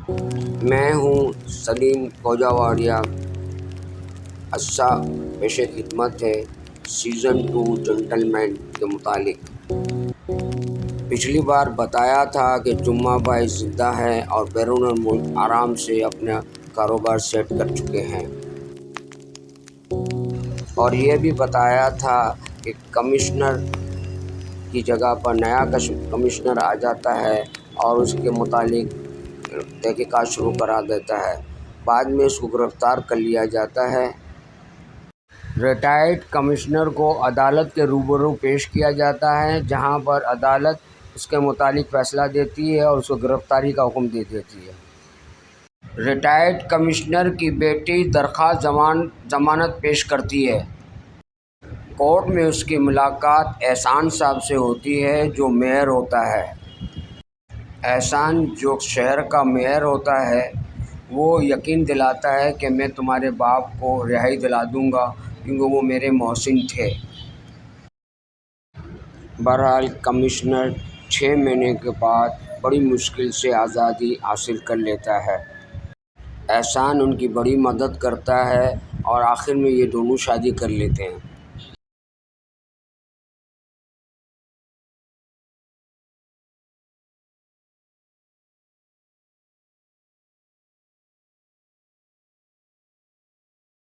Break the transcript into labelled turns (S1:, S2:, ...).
S1: میں ہوں سلیم کوجاواڑیا، عرصہ پیش خدمت ہے سیزن 2 جنٹل مین کے متعلق۔ پچھلی بار بتایا تھا کہ جمعہ بھائی زندہ ہیں اور بیرون ملک آرام سے اپنا کاروبار سیٹ کر چکے ہیں، اور یہ بھی بتایا تھا کہ کمشنر کی جگہ پر نیا کمشنر آ جاتا ہے اور اس کے متعلق تحقیقات شروع کرا دیتا ہے۔ بعد میں اس کو گرفتار کر لیا جاتا ہے۔ ریٹائرڈ کمشنر کو عدالت کے روبرو پیش کیا جاتا ہے، جہاں پر عدالت اس کے متعلق فیصلہ دیتی ہے اور اس کو گرفتاری کا حکم دے دیتی ہے۔ ریٹائرڈ کمشنر کی بیٹی درخواست ضمانت پیش کرتی ہے۔ کورٹ میں اس کی ملاقات احسان صاحب سے ہوتی ہے جو میئر ہوتا ہے۔ احسان جو شہر کا میئر ہوتا ہے وہ یقین دلاتا ہے کہ میں تمہارے باپ کو رہائی دلا دوں گا کیونکہ وہ میرے محسن تھے۔ بہرحال کمشنر 6 مہینے کے بعد بڑی مشکل سے آزادی حاصل کر لیتا ہے۔ احسان ان کی بڑی مدد کرتا ہے اور آخر میں یہ دونوں شادی کر لیتے ہیں۔